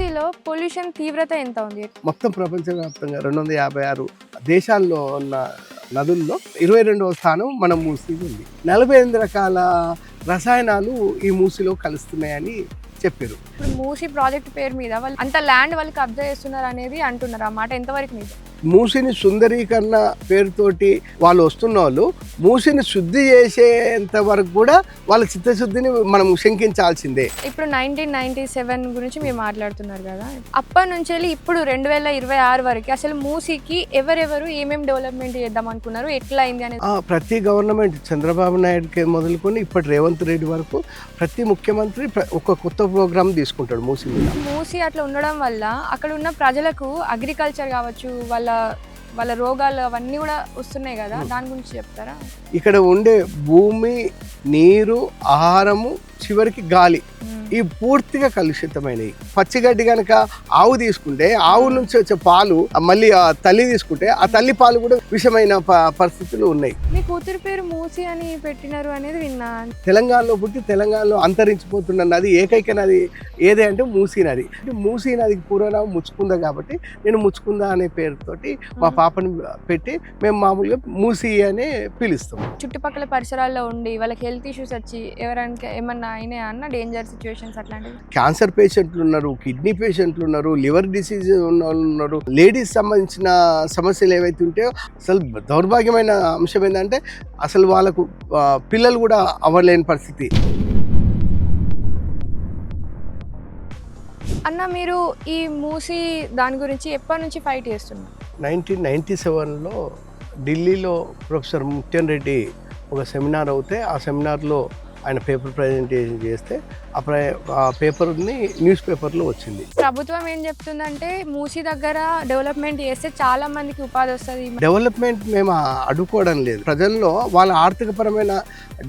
మూసీలో pollution తీవ్రత ఎంత ఉంది? మొత్తం ప్రపంచవ్యాప్తంగా 256 దేశాల్లో ఉన్న నదుల్లో 22వ స్థానం మన మూసీ ఉంది. 48 రకాల రసాయనాలు ఈ మూసీలో కలుస్తున్నాయని చెప్పారు. ఇప్పుడు మూసీ ప్రాజెక్ట్ పేరు మీద వాళ్ళు అంత ల్యాండ్ వాళ్ళు కబ్జా చేస్తున్నారు అనేది అంటున్నారు. ఆ మాట ఎంతవరకు నిజం? మూసిని సుందరీకరణ పేరుతోటి వాళ్ళు వస్తున్న వాళ్ళు మూసిని శుద్ధి చేసేంత వరకు కూడా వాళ్ళ చిత్తశుద్ధిని మనం శంకించాల్సిందే. ఇప్పుడు 1997 గురించి మీరు మాట్లాడుతున్నారు కదా, అప్పటి నుంచి వెళ్ళి ఇప్పుడు 2026 వరకు అసలు మూసీకి ఎవరెవరు ఏమేమి డెవలప్మెంట్ చేద్దాం అనుకున్నారు, ఎట్లా అయింది అనేది? ప్రతి గవర్నమెంట్ చంద్రబాబు నాయుడుకి మొదలుకొని ఇప్పటి రేవంత్ రెడ్డి వరకు ప్రతి ముఖ్యమంత్రి ఒక కొత్త ప్రోగ్రామ్ తీసుకుంటాడు మూసీ మీద. మూసీ అట్లా ఉండడం వల్ల అక్కడ ఉన్న ప్రజలకు అగ్రికల్చర్ కావచ్చు, వాళ్ళ రోగాలు అవన్నీ కూడా వస్తున్నాయి కదా, దాని గురించి చెప్తారా? ఇక్కడ ఉండే భూమి, నీరు, ఆహారము, చివరికి గాలి ఈ పూర్తిగా కలుషితమైనవి. పచ్చిగడ్డి కనుక ఆవు తీసుకుంటే ఆవు నుంచి వచ్చే పాలు మళ్ళీ ఆ తల్లి తీసుకుంటే ఆ తల్లి పాలు కూడా విషమైన పరిస్థితులు ఉన్నాయి. మీ కూతురు పేరు మూసీ అని పెట్టినారు అనేది విన్నా. తెలంగాణలో పుట్టి తెలంగాణలో అంతరించిపోతున్న నది ఏకైక నది ఏదే అంటే మూసీ నది. మూసీ నదికి పూర్వనామం ముచ్చుకుందా కాబట్టి నేను ముచ్చుకుందా అనే పేరుతోటి మా పాపని పెట్టి మేము మామూలుగా మూసీ అనే పిలుస్తాం. చుట్టుపక్కల పరిసరాల్లో ఉండి వాళ్ళకి హెల్త్ ఇష్యూస్ వచ్చి ఎవరైనా ఏమన్నా అయినా అన్న డేంజర్ సిచ్యువేషన్స్ అట్లాంటివి. క్యాన్సర్ పేషెంట్లు ఉన్నారు, కిడ్నీ పేషెంట్లు ఉన్నారు, లివర్ డిసీజ్ ఉన్న వాళ్ళు ఉన్నారు. లేడీస్ సంబంధించిన సమస్యలు ఏవైతే ఉంటాయో అసలు దౌర్భాగ్యమైన అంశం ఏంటంటే అసలు వాళ్ళకు పిల్లలు కూడా అవ్వలేని పరిస్థితి. అన్న మీరు ఈ మూసీ దాని గురించి ఎప్పటి నుంచి ఫైట్ చేస్తున్నారు? 1997లో ఢిల్లీలో ప్రొఫెసర్ ముత్యన్ రెడ్డి ఒక సెమినార్ అవుతే ఆ సెమినార్లో ఆయన పేపర్ ప్రజెంటేషన్ చేస్తే ఆ పేపర్ని న్యూస్ పేపర్లో వచ్చింది. ప్రభుత్వం ఏం చెప్తుందంటే మూసీ దగ్గర డెవలప్మెంట్ చేస్తే చాలా మందికి ఉపాధి వస్తుంది. డెవలప్మెంట్ మేము అడుక్కోవడం లేదు. ప్రజల్లో వాళ్ళ ఆర్థికపరమైన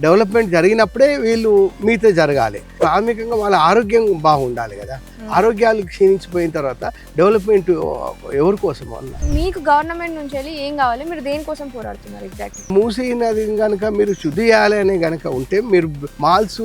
డెవలప్మెంట్ జరిగినప్పుడే వీళ్ళు మీతో జరగాలి. ప్రాథమికంగా వాళ్ళ ఆరోగ్యం బాగుండాలి కదా. ఆరోగ్యాలు క్షీణించిపోయిన తర్వాత డెవలప్మెంట్ ఎవరి కోసం అన్న? మీకు గవర్నమెంట్ నుంచి వెళ్ళి ఏం కావాలి, మీరు దేనికోసం పోరాడుతున్నారు ఎగ్జాక్ట్లీ? మూసీ నది కనుక మీరు శుద్ధి చేయాలి అనే కనుక ఉంటే మీరు మాల్స్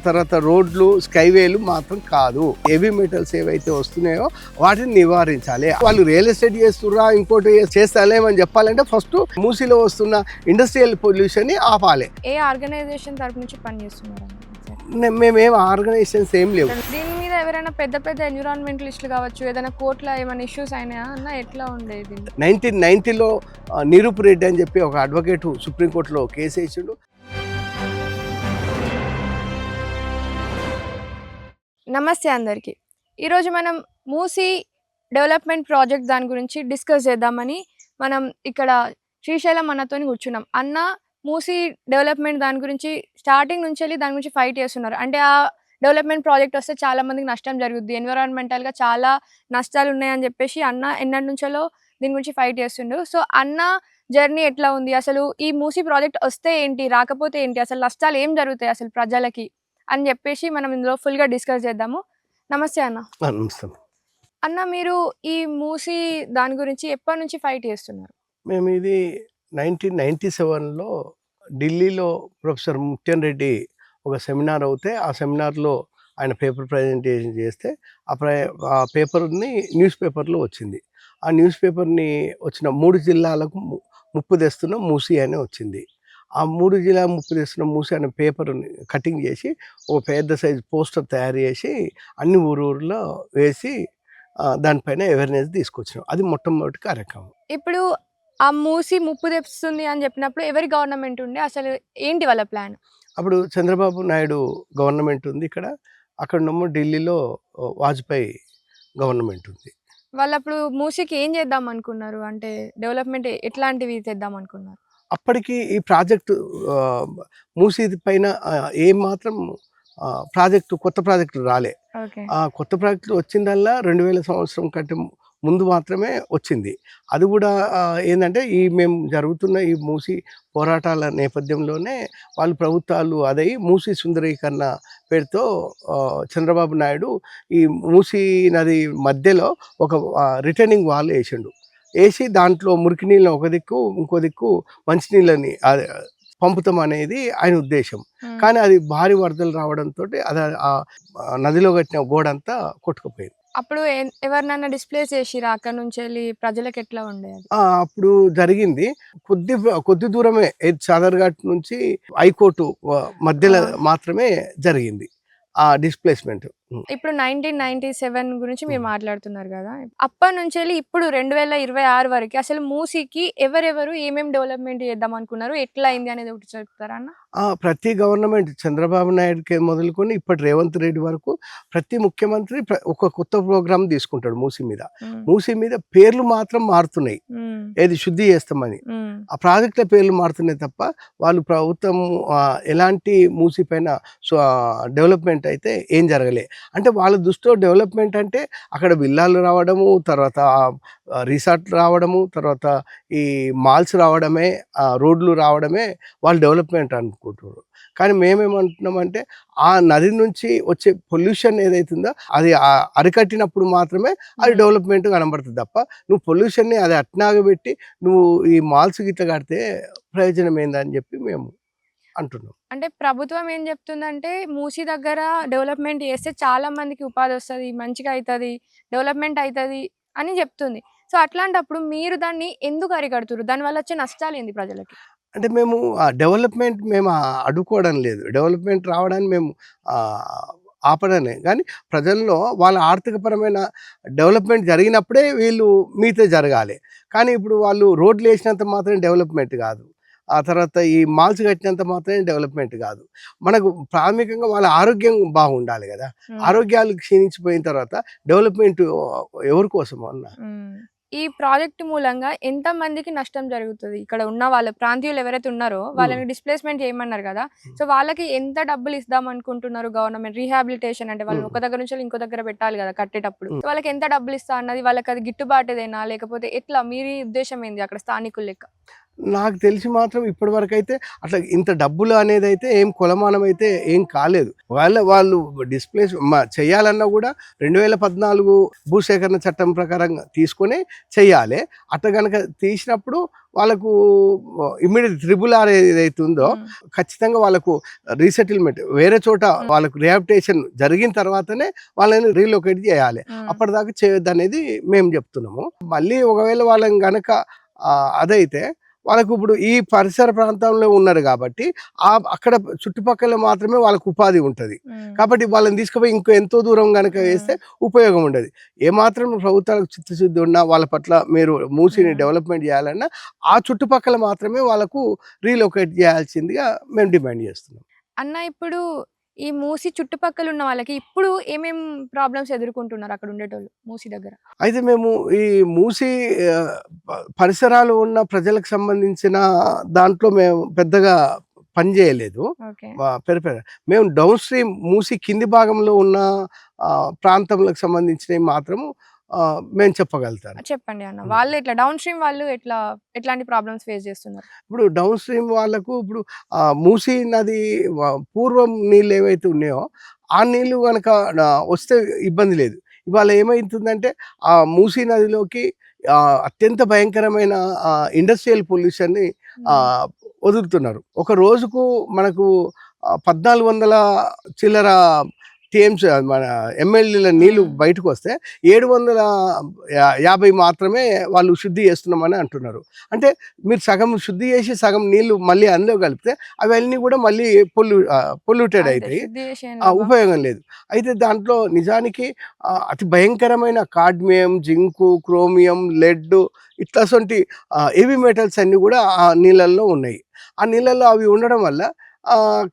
తర్వాత రోడ్లు, స్కైవేలు మాత్రం కాదు. హెవీ మెటల్స్ ఏవైతే వస్తున్నాయో వాటిని నివారించాలి. వాళ్ళు రియల్ ఎస్టేట్ చేస్తుర్రా ఇంకోటి చేస్తాలేమని చెప్పాలంటే ఫస్ట్ మూసీలో వస్తున్న ఇండస్ట్రియల్ పొల్యూషన్ ని ఆపాలి. ఏ ఆర్గనైజేషన్ తరపు నుంచి పనిచేస్తున్నారు? మేమేం ఆర్గనైజేషన్స్ ఏం లేవు. దీని మీద ఎవరైనా పెద్ద పెద్ద ఎన్విరాన్మెంటలిస్టులు కావచ్చు, ఏదైనా కోర్టులో ఏమైనా ఇష్యూస్ అయినా అన్న ఎట్లా ఉండేది? 1990లో నిరూప్ రెడ్డి అని చెప్పి ఒక అడ్వకేట్ సుప్రీంకోర్టులో కేసు వేసిండు. నమస్తే అందరికీ. ఈరోజు మనం మూసీ డెవలప్మెంట్ ప్రాజెక్ట్ దాని గురించి డిస్కస్ చేద్దామని మనం ఇక్కడ శ్రీశైలం అన్నతో కూర్చున్నాం. అన్న మూసీ డెవలప్మెంట్ దాని గురించి స్టార్టింగ్ నుంచి వెళ్ళి దాని గురించి ఫైట్ చేస్తున్నారు. అంటే ఆ డెవలప్మెంట్ ప్రాజెక్ట్ వస్తే చాలా మందికి నష్టం జరుగుద్ది, ఎన్విరాన్మెంటల్గా చాలా నష్టాలు ఉన్నాయని చెప్పేసి అన్న ఎన్నటి నుంచో దీని గురించి ఫైట్ చేస్తుండ్రు. సో అన్న జర్నీ ఎట్లా ఉంది, అసలు ఈ మూసీ ప్రాజెక్ట్ వస్తే ఏంటి, రాకపోతే ఏంటి, అసలు నష్టాలు ఏం జరుగుతాయి అసలు ప్రజలకి అని చెప్పేసి మనం ఇందులో ఫుల్గా డిస్కస్ చేద్దాము. నమస్తే అన్న. నమస్తే అన్న, మీరు ఈ మూసీ దాని గురించి ఎప్పటి నుంచి ఫైట్ చేస్తున్నారు? మేము ఇది 1997లో ఢిల్లీలో ప్రొఫెసర్ ముత్యన్ రెడ్డి ఒక సెమినార్ అవుతే ఆ సెమినార్లో ఆయన పేపర్ ప్రజెంటేషన్ చేస్తే ఆ పేపర్ని న్యూస్ పేపర్లో వచ్చింది. ఆ న్యూస్ పేపర్ని వచ్చిన 3 జిల్లాలకు ముప్పు తెస్తున్న మూసీ అని వచ్చింది. ఆ 3 జిల్లా ముప్పు తెస్తున్న మూసీ అనే పేపర్ని కటింగ్ చేసి ఒక పెద్ద సైజు పోస్టర్ తయారు చేసి అన్ని ఊర్లో వేసి దానిపైన అవేర్నెస్ తీసుకొచ్చినాం. అది మొట్టమొదటి కార్యక్రమం. ఇప్పుడు ఆ మూసీ ముప్పు తెస్తుంది అని చెప్పినప్పుడు ఎవరి గవర్నమెంట్ ఉండే, అసలు ఏంటి వాళ్ళ ప్లాన్? అప్పుడు చంద్రబాబు నాయుడు గవర్నమెంట్ ఉంది ఇక్కడ. అక్కడేమో ఢిల్లీలో వాజ్పేయి గవర్నమెంట్ ఉంది. వాళ్ళు అప్పుడు మూసీకి ఏం చేద్దాం అనుకున్నారు, అంటే డెవలప్మెంట్ ఎట్లాంటివి తెద్దాం అనుకున్నారు? అప్పటికి ఈ ప్రాజెక్టు మూసీ పైన ఏమాత్రం కొత్త ప్రాజెక్టు రాలే. ఆ కొత్త ప్రాజెక్టు వచ్చిందల్లా 2000 సంవత్సరం కంటే ముందు మాత్రమే వచ్చింది. అది కూడా ఏంటంటే మేము జరుగుతున్న ఈ మూసీ పోరాటాల నేపథ్యంలోనే వాళ్ళు ప్రభుత్వాలు అదై మూసీ సుందరీకరణ పేరుతో చంద్రబాబు నాయుడు ఈ మూసీ నది మధ్యలో ఒక రిటర్నింగ్ వాల్ వేసిండు. వేసి దాంట్లో మురికి నీళ్ళని ఒక దిక్కు, ఇంకో దిక్కు మంచినీళ్ళని పంపుతాం అనేది ఆయన ఉద్దేశం. ఉమ్. కానీ అది భారీ వరదలు రావడంతో అది నదిలో కట్టిన గోడ అంతా కొట్టుకుపోయింది. అప్పుడు ఎవరినైనా డిస్ప్లేస్ చేసిరా అక్కడ నుంచి వెళ్ళి ప్రజలకు ఎట్లా ఉండేది? అప్పుడు జరిగింది. కొద్ది దూరమే చాదర్ఘాట్ నుంచి హైకోర్టు మధ్యలో మాత్రమే జరిగింది ఆ డిస్ప్లేస్మెంట్. ఇప్పుడు 1997 గురించి మీరు మాట్లాడుతున్నారు కదా, అప్పటి నుంచి వెళ్ళి ఇప్పుడు 2026 వరకు అసలు మూసీకి ఎవరెవరు ఏమేమి డెవలప్మెంట్ చేద్దాం అనుకున్నారు, ఎట్లా అయింది అనేది ఒకటి చెప్తారా అన్న? ప్రతి గవర్నమెంట్ చంద్రబాబు నాయుడుకి మొదలుకొని ఇప్పటి రేవంత్ రెడ్డి వరకు ప్రతి ముఖ్యమంత్రి ఒక కొత్త ప్రోగ్రామ్ తీసుకుంటాడు మూసీ మీద. మూసీ మీద పేర్లు మాత్రం మారుతున్నాయి, ఏది శుద్ధి చేస్తామని. ఆ ప్రాజెక్టుల పేర్లు మారుతున్నాయి తప్ప వాళ్ళు ప్రభుత్వం ఎలాంటి మూసీ పైన డెవలప్మెంట్ అయితే ఏం జరగలే. అంటే వాళ్ళ దృష్టిలో డెవలప్మెంట్ అంటే అక్కడ విల్లాలు రావడము, తర్వాత రిసార్ట్లు రావడము, తర్వాత ఈ మాల్స్ రావడమే, రోడ్లు రావడమే వాళ్ళు డెవలప్మెంట్ అనుకుంటున్నారు. కానీ మేమేమంటున్నామంటే ఆ నది నుంచి వచ్చే పొల్యూషన్ ఏదైతుందో అది అరికట్టినప్పుడు మాత్రమే అది డెవలప్మెంట్ కనబడుతుంది తప్ప నువ్వు పొల్యూషన్ని అది అట్నాగబెట్టి నువ్వు ఈ మాల్స్ గిట్ల కడితే ప్రయోజనం ఏందని చెప్పి మేము అంటున్నాం. అంటే ప్రభుత్వం ఏం చెప్తుందంటే మూసీ దగ్గర డెవలప్మెంట్ చేస్తే చాలా మందికి ఉపాధి వస్తుంది, మంచిగా అవుతుంది, డెవలప్మెంట్ అవుతుంది అని చెప్తుంది. సో అట్లాంటప్పుడు మీరు దాన్ని ఎందుకు అరికడుతున్నారు? దానివల్ల వచ్చే నష్టాలు ఏంది ప్రజలకి? అంటే మేము డెవలప్మెంట్ మేము అడ్డుకోవడం లేదు, డెవలప్మెంట్ రావడాన్ని మేము ఆపడనే. కానీ ప్రజల్లో వాళ్ళ ఆర్థికపరమైన డెవలప్మెంట్ జరిగినప్పుడే వీళ్ళు మీతో జరగాలి. కానీ ఇప్పుడు వాళ్ళు రోడ్లు వేసినంత మాత్రం డెవలప్మెంట్ కాదు, ఆ తర్వాత ఈ మాల్స్ కట్టినంత మాత్రమే డెవలప్మెంట్ కాదు. మనకు ప్రాథమికంగా వాళ్ళ ఆరోగ్యం బాగుండాలి కదా. ఆరోగ్యాలు క్షీణించిపోయిన తర్వాత డెవలప్మెంట్ ఎవరి కోసం అన్న? ఈ ప్రాజెక్ట్ మూలంగా ఎంత మందికి నష్టం జరుగుతుంది? ఇక్కడ ఉన్న వాళ్ళ ప్రాంతీయులు ఎవరైతే ఉన్నారో వాళ్ళని డిస్ప్లేస్మెంట్ చేయమన్నారు కదా, సో వాళ్ళకి ఎంత డబ్బులు ఇద్దాం అనుకుంటున్నారు గవర్నమెంట్? రీహాబిలిటేషన్ అంటే వాళ్ళు ఒక దగ్గర నుంచి ఇంకో దగ్గర పెట్టాలి కదా కట్టేటప్పుడు, వాళ్ళకి ఎంత డబ్బులు ఇస్తా అన్నది, వాళ్ళకి అది గిట్టుబాటుదేనా లేకపోతే ఎట్లా? మీ ఉద్దేశం ఏంది అక్కడ స్థానికులు లెక్క? నాకు తెలిసి మాత్రం ఇప్పటి వరకు అయితే అట్లా ఇంత డబ్బులు అనేది అయితే ఏం కొలమానం అయితే ఏం కాలేదు. వాళ్ళు డిస్ప్లేస్ చేయాలన్నా కూడా 2014 భూసేకరణ చట్టం ప్రకారంగా తీసుకొని చెయ్యాలి. అట్లా కనుక తీసినప్పుడు వాళ్ళకు ఇమ్మీడియట్ RRR ఏదైతే ఉందో ఖచ్చితంగా వాళ్ళకు రీసెటిల్మెంట్ వేరే చోట వాళ్ళకు రిహాబిలిటేషన్ జరిగిన తర్వాతనే వాళ్ళని రీలొకేట్ చేయాలి. అప్పటిదాకా చేయొద్దు అనేది మేము చెప్తున్నాము. మళ్ళీ ఒకవేళ వాళ్ళని కనుక అదైతే వాళ్ళకు ఇప్పుడు ఈ పరిసర ప్రాంతంలో ఉన్నారు కాబట్టి అక్కడ చుట్టుపక్కల మాత్రమే వాళ్ళకు ఉపాధి ఉంటుంది. కాబట్టి వాళ్ళని తీసుకుపోయి ఇంకో ఎంతో దూరం కనుక వేస్తే ఉపయోగం ఉండదు. ఏమాత్రం ప్రభుత్వాలకు చిత్తశుద్ధి ఉన్నా వాళ్ళ పట్ల మీరు మూసీని డెవలప్మెంట్ చేయాలన్నా ఆ చుట్టుపక్కల మాత్రమే వాళ్ళకు రీలొకేట్ చేయాల్సిందిగా మేము డిమాండ్ చేస్తున్నాం. అన్న ఇప్పుడు ఈ మూసీ చుట్టుపక్కల ఉన్న వాళ్ళకి ఇప్పుడు ఏమేం ప్రాబ్లమ్స్ ఎదుర్కొంటున్నారు అక్కడ ఉండేటోళ్ళు మూసీ దగ్గర? అయితే మేము ఈ మూసీ పరిసరాలు ఉన్న ప్రజలకు సంబంధించిన దాంట్లో మేము పెద్దగా పని చేయలేదు. మేము డౌన్ స్ట్రీమ్ మూసీ కింది భాగంలో ఉన్న ప్రాంతంలకు సంబంధించినవి మాత్రము మేము చెప్పగలుగుతాను. చెప్పండి అన్న. వాళ్ళు ఎట్లా డౌన్ స్ట్రీమ్ వాళ్ళు ఎట్లాంటి ప్రాబ్లమ్స్ ఫేస్ చేస్తున్నారు? ఇప్పుడు డౌన్ స్ట్రీమ్ వాళ్ళకు ఇప్పుడు మూసీ నది పూర్వం నీళ్ళు ఏవైతే ఉన్నాయో ఆ నీళ్ళు కనుక వస్తే ఇబ్బంది లేదు. ఇవాళ ఏమవుతుందంటే ఆ మూసీ నదిలోకి అత్యంత భయంకరమైన ఇండస్ట్రియల్ పొల్యూషన్ని వదులుతున్నారు. ఒక రోజుకు మనకు 1400 చిల్లర టీఎంస్ మన ఎమ్మెల్యేల నీళ్లు బయటకు వస్తే 750 మాత్రమే వాళ్ళు శుద్ధి చేస్తున్నామని అంటున్నారు. అంటే మీరు సగం శుద్ధి చేసి సగం నీళ్లు మళ్ళీ అందులో కలిపితే అవన్నీ కూడా మళ్ళీ పొల్యూటెడ్ అవుతాయి, ఉపయోగం లేదు. అయితే దాంట్లో నిజానికి అతి భయంకరమైన కాడ్మియం, జింకు, క్రోమియం, లెడ్ ఇట్లాంటి హెవీ మెటల్స్ అన్నీ కూడా ఆ నీళ్ళల్లో ఉన్నాయి. ఆ నీళ్ళల్లో అవి ఉండడం వల్ల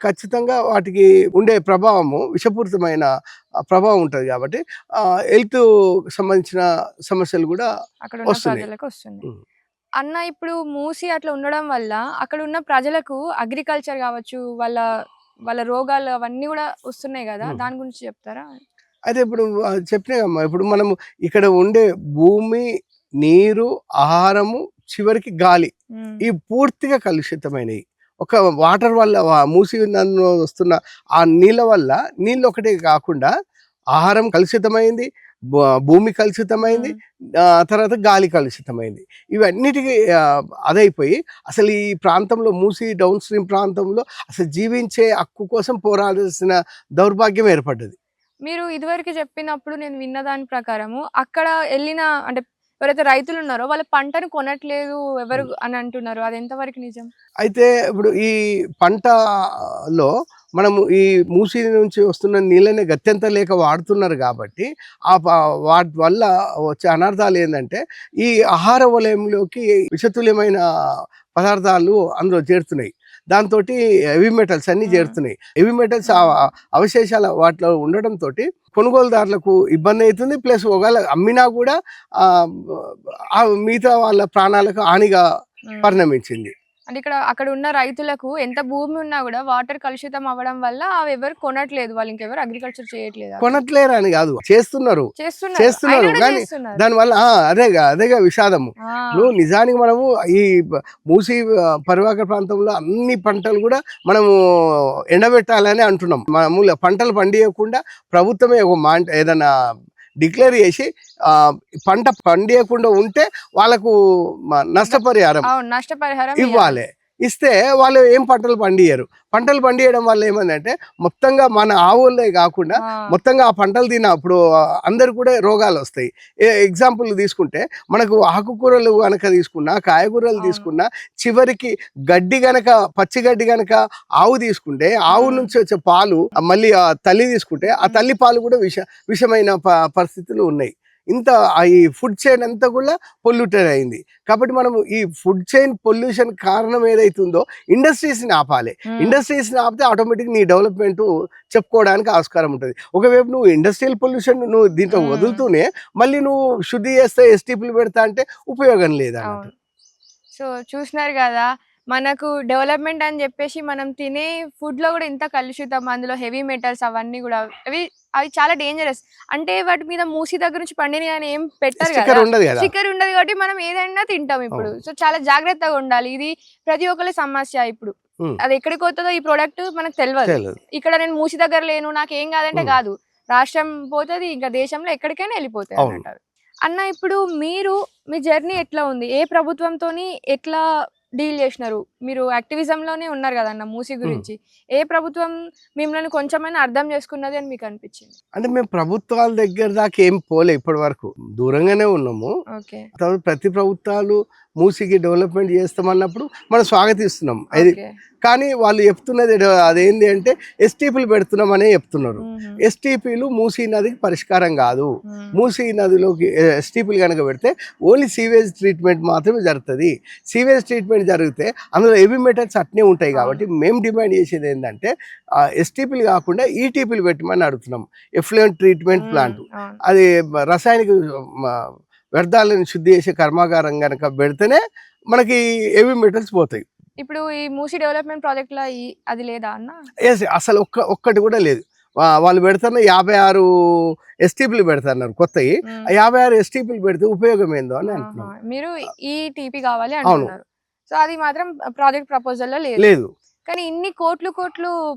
ఖచ్చితంగా వాటికి ఉండే ప్రభావము విషపూరితమైన ప్రభావం ఉంటుంది. కాబట్టి హెల్త్ సంబంధించిన సమస్యలు కూడా వస్తున్నాయి. అన్న ఇప్పుడు మూసీ అట్లా ఉండడం వల్ల అక్కడ ఉన్న ప్రజలకు అగ్రికల్చర్ కావచ్చు, వాళ్ళ రోగాలు అవన్నీ కూడా వస్తున్నాయి కదా, దాని గురించి చెప్తారా? అయితే ఇప్పుడు చెప్పినాకమ్మా, ఇప్పుడు మనము ఇక్కడ ఉండే భూమి, నీరు, ఆహారము, చివరికి గాలి, ఈ పూర్తిగా కలుషితమైనవి. ఒక వాటర్ వల్ల మూసీ నదిలో వస్తున్న ఆ నీళ్ళ వల్ల నీళ్ళు ఒకటే కాకుండా ఆహారం కలుషితమైంది, భూమి కలుషితమైంది, తర్వాత గాలి కలుషితమైంది. ఇవన్నిటికీ అదైపోయి అసలు ఈ ప్రాంతంలో మూసీ డౌన్ స్ట్రీమ్ ప్రాంతంలో అసలు జీవించే హక్కు కోసం పోరాడాల్సిన దౌర్భాగ్యం ఏర్పడ్డది. మీరు ఇదివరకు చెప్పినప్పుడు నేను విన్న దాని ప్రకారము అక్కడ ఎళ్ళిన అంటే ఎవరైతే రైతులు ఉన్నారో వాళ్ళ పంటను కొనట్లేదు ఎవరు అని అంటున్నారు. అది ఎంతవరకు నిజం? అయితే ఇప్పుడు ఈ పంటలో మనము ఈ మూసీ నుంచి వస్తున్న నీళ్ళని గత్యంతరం లేక వాడుతున్నారు కాబట్టి వాటి వల్ల వచ్చే అనర్థాలు ఏంటంటే ఈ ఆహార వలయంలోకి విషతుల్యమైన పదార్థాలు అందులో చేరుతున్నాయి. దాంతో హెవీ మెటల్స్ అన్నీ చేరుతున్నాయి. హెవీ మెటల్స్ అవశేషాలు వాటిలో ఉండడంతో కొనుగోలుదారులకు ఇబ్బంది అవుతుంది. ప్లస్ ఒకవేళ అమ్మినా కూడా మిగతా వాళ్ళ ప్రాణాలకు హానిగా పరిణమించింది. అంటే అక్కడ ఉన్న రైతులకు ఎంత భూమి ఉన్నా కూడా వాటర్ కలుషితం అవ్వడం వల్ల అవి ఎవరు కొనట్లేదు. వాళ్ళు ఇంకెవరు అగ్రికల్చర్ చేయట్లేదు. కొనట్లేరు అని కాదు, చేస్తున్నారు కానీ దానివల్ల అదేగా విషాదము. నువ్వు నిజానికి మనము ఈ మూసీ పరివాహక ప్రాంతంలో అన్ని పంటలు కూడా మనము ఎండబెట్టాలని అంటున్నాం. మనము పంటలు పండియకుండా ప్రభుత్వమే ఒక ఏదైనా డిక్లేర్ చేసి పంట పండియకుండా ఉంటే వాళ్ళకు నష్టపరిహారం ఇవ్వాలి. ఇస్తే వాళ్ళు ఏం పంటలు పండియరు. పంటలు పండియడం వల్ల ఏమందంటే మొత్తంగా మన ఆవులే కాకుండా మొత్తంగా ఆ పంటలు తిన్నప్పుడు అందరు కూడా రోగాలు వస్తాయి. ఎగ్జాంపుల్ తీసుకుంటే మనకు ఆకుకూరలు కనుక తీసుకున్నా, కాయగూరలు తీసుకున్నా, చివరికి గడ్డి గనక పచ్చి గడ్డి గనక ఆవు తీసుకుంటే ఆవు నుంచి వచ్చే పాలు మళ్ళీ ఆ తల్లి తీసుకుంటే ఆ తల్లి పాలు కూడా విషమైన పరిస్థితులు ఉన్నాయి. ఇంత ఈ ఫుడ్ చైన్ అంతా కూడా పొల్యూటెడ్ అయింది. కాబట్టి మనము ఈ ఫుడ్ చైన్ పొల్యూషన్ కారణం ఏదైతుందో ఇండస్ట్రీస్ని ఆపాలి. ఇండస్ట్రీస్ని ఆపితే ఆటోమేటిక్ నీ డెవలప్మెంట్ చెప్పుకోవడానికి ఆస్కారం ఉంటుంది. ఒకవైపు నువ్వు ఇండస్ట్రియల్ పొల్యూషన్ నువ్వు దీంట్లో వదులుతూనే మళ్ళీ నువ్వు శుద్ధి చేస్తే ఎస్టీపీలు పెడతా అంటే ఉపయోగం లేదా? సో చూసినారు కదా, మనకు డెవలప్మెంట్ అని చెప్పేసి మనం తినే ఫుడ్ లో కూడా ఇంత కలుషితం, అందులో హెవీ మెటల్స్ అవన్నీ కూడా అవి చాలా డేంజరస్. అంటే వాటి మీద మూసీ దగ్గర నుంచి పండిన అని ఏం పెట్టారు కదా, స్టిక్కర్ ఉండదు కాబట్టి మనం ఏదైనా తింటాం ఇప్పుడు. సో చాలా జాగ్రత్తగా ఉండాలి. ఇది ప్రతి ఒక్కరి సమస్య. ఇప్పుడు అది ఎక్కడికి పోతుందో ఈ ప్రోడక్ట్ మనకు తెలియదు. ఇక్కడ నేను మూసీ దగ్గర లేను, నాకు ఏం కాదంటే కాదు, రాష్ట్రం పోతుంది, ఇంకా దేశంలో ఎక్కడికైనా వెళ్ళిపోతుంది అంటారు. అన్న, ఇప్పుడు మీ జర్నీ ఎట్లా ఉంది? ఏ ప్రభుత్వంతోని ఎట్లా డీల్ చేసినారు? మీరు యాక్టివిజంలోనే ఉన్నారు కదన్న మూసీ గురించి. ఏ ప్రభుత్వం మిమ్మల్ని కొంచెమైనా అర్థం చేసుకున్నది అని మీకు అనిపించింది? అంటే మేము ప్రభుత్వాల దగ్గర దాకా ఏం పోలే, ఇప్పటి వరకు దూరంగానే ఉన్నాము. ప్రతి ప్రభుత్వాలు మూసీకి డెవలప్మెంట్ చేస్తామన్నప్పుడు మనం స్వాగతిస్తున్నాం. అది కానీ వాళ్ళు చెప్తున్నది అదేంటి అంటే ఎస్టీపీలు పెడుతున్నామనే చెప్తున్నారు. ఎస్టీపీలు మూసీ నదికి పరిష్కారం కాదు. మూసీ నదిలోకి ఎస్టీపీలు కనుక పెడితే ఓన్లీ సీవేజ్ ట్రీట్మెంట్ మాత్రమే జరుగుతుంది. సీవేజ్ ట్రీట్మెంట్ జరిగితే అందులో హెవీ మెటల్స్ అట్నే ఉంటాయి. కాబట్టి మేము డిమాండ్ చేసేది ఏంటంటే ఎస్టీపీలు కాకుండా ఈటీపీలు పెట్టమని అడుగుతున్నాం. ఎఫ్లూయెంట్ ట్రీట్మెంట్ ప్లాంట్, అది రసాయనిక వ్యర్థాలను శుద్ధి చేసే కర్మాగారం కనుక పెడితేనే మనకి హెవీ మెటల్స్ పోతాయి. ఇప్పుడు ఈ మూసీ డెవలప్మెంట్ ప్రాజెక్ట్ లో అది లేదా అన్న? అసలు ఒక్కటి కూడా లేదు. వాళ్ళు పెడుతున్న 56 ఎస్టీపీలు పెడతారు కొత్తవి. 56 ఎస్టీపీలు పెడితే ఉపయోగం ఏందో అని అంటున్నాం. మీరు ఈ టీపీ కావాలి అంటున్నారు. సో అది మాత్రం ప్రాజెక్ట్ ప్రపోజల్ లో లేదు. కానీ ఇన్ని కోట్లు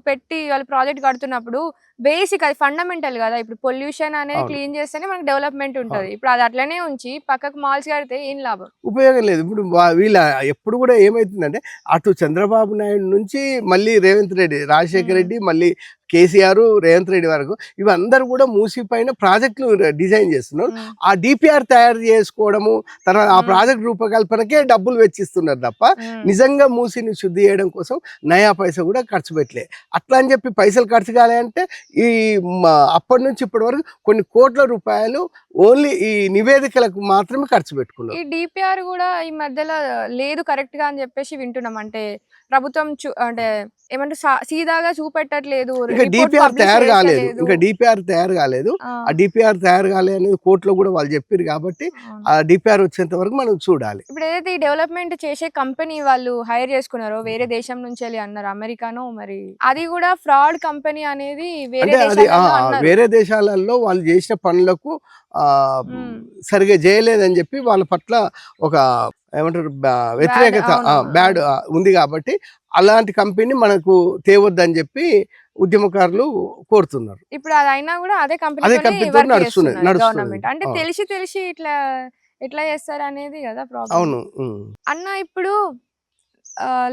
పెట్టి వాళ్ళు ప్రాజెక్ట్ కడుతున్నప్పుడు బేసిక్ అది ఫండమెంటల్ కదా. ఇప్పుడు పొల్యూషన్ అనేది క్లీన్ చేస్తేనే మనకి డెవలప్మెంట్ ఉంటుంది. ఇప్పుడు అది అట్లనే ఉంచి పక్కకు మాల్స్ కడితే ఏం లాభం? ఉపయోగం లేదు. ఇప్పుడు వీళ్ళ ఎప్పుడు కూడా ఏమైతుందంటే అటు చంద్రబాబు నాయుడు నుంచి మళ్ళీ రేవంత్ రెడ్డి, రాజశేఖర రెడ్డి, మళ్ళీ కేసీఆర్, రేవంత్ రెడ్డి వరకు ఇవందరూ కూడా మూసీ పైన ప్రాజెక్టులు డిజైన్ చేస్తున్నారు. ఆ డిపిఆర్ తయారు చేసుకోవడము, తర్వాత ఆ ప్రాజెక్ట్ రూపకల్పనకే డబ్బులు వెచ్చిస్తున్నారు తప్ప నిజంగా మూసీని శుద్ధి చేయడం కోసం నయా పైసా కూడా ఖర్చు పెట్టలే. అట్లా అని చెప్పి పైసలు ఖర్చు కాలంటే ఈ అప్పటి నుంచి ఇప్పటి వరకు కొన్ని కోట్ల రూపాయలు ఓన్లీ ఈ నివేదికలకు మాత్రమే ఖర్చు పెట్టుకున్నారు. ఈ డిపిఆర్ కూడా ఈ మధ్యలో లేదు కరెక్ట్ గా అని చెప్పేసి వింటున్నాం. అంటే ప్రభుత్వం అంటే ఏమంటే సీదాగా చూపెట్టట్లేదు. ఇంకా డిపిఆర్ తయారు కాలేదు. ఆ డిపిఆర్ తయారు కాలేదు అనేది కోర్టులో కూడా వాళ్ళు చెప్పారు. కాబట్టి ఆ డిపిఆర్ వచ్చేంత వరకు మనం చూడాలి. ఇప్పుడు ఏదైతే ఈ డెవలప్మెంట్ చేసే కంపెనీ వాళ్ళు హైర్ చేసుకున్నారో వేరే దేశం నుంచి వెళ్ళి అన్నారు, అమెరికానో, మరి అది కూడా ఫ్రాడ్ కంపెనీ అనేది వేరే దేశాలలో వాళ్ళు చేసిన పనులకు సరిగా చేయలేదని చెప్పి వాళ్ళ పట్ల ఒక ఏమంటారు వ్యతిరేకత బ్యాడ్ ఉంది. కాబట్టి అలాంటి కంపెనీ మనకు తేవద్దని చెప్పి ఉద్యమకారులు కోరుతున్నారు. ఇప్పుడు అది అయినా కూడా అదే అదే కంపెనీతోనే కంపెనీతో వర్క్ చేస్తున్నది నడుస్తున్నది. గవర్నమెంట్. అంటే అవును. తెలిసి ఇట్లా ఎట్లా చేస్తారనేది కదా ప్రాబ్లమ్. అవును. అన్న ఇప్పుడు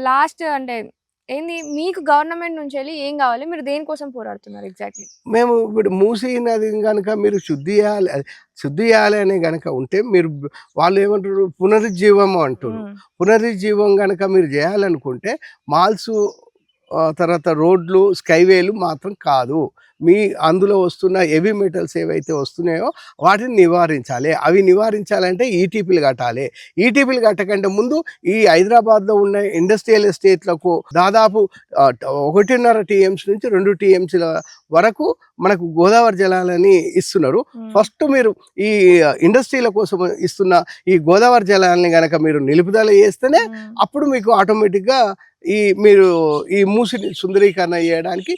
లాస్ట్ అంటే ఏంది మీకు గవర్నమెంట్ నుంచెల్లి ఏం కావాలి? మీరు దేనికోసం పోరాడుతున్నారు ఎగ్జాక్ట్‌లీ? మేము ఇప్పుడు మూసీ నదిని గనక మీరు శుద్ధి చేయాలి అని గనక ఉంటే మీరు వాళ్ళు ఏమంటారు పునరుజ్జీవం అంటుర్రు. హ్మ్. పునరుజ్జీవం గనక మీరు చేయాలనుకుంటే మాల్సు తర్వాత రోడ్లు, స్కైవేలు మాత్రం కాదు. అందులో వస్తున్న హెవీ మెటల్స్ ఏవైతే వస్తున్నాయో వాటిని నివారించాలి. అవి నివారించాలంటే ఈటీపీలు కట్టాలి. ఈటీపీలు కట్టకంటే ముందు ఈ హైదరాబాద్‌లో ఉన్న ఇండస్ట్రియల్ ఎస్టేట్‌లకు దాదాపు 1.5 టీఎంసీ నుంచి 2 టీఎంసీల వరకు మనకు గోదావరి జలాలని ఇస్తున్నారు. ఫస్ట్ మీరు ఈ ఇండస్ట్రీల కోసం ఇస్తున్న ఈ గోదావరి జలాలని గనక మీరు నిలుపుదల చేస్తేనే అప్పుడు మీకు ఆటోమేటిక్‌గా మీరు ఈ మూసిని సుందరీకరణ చేయడానికి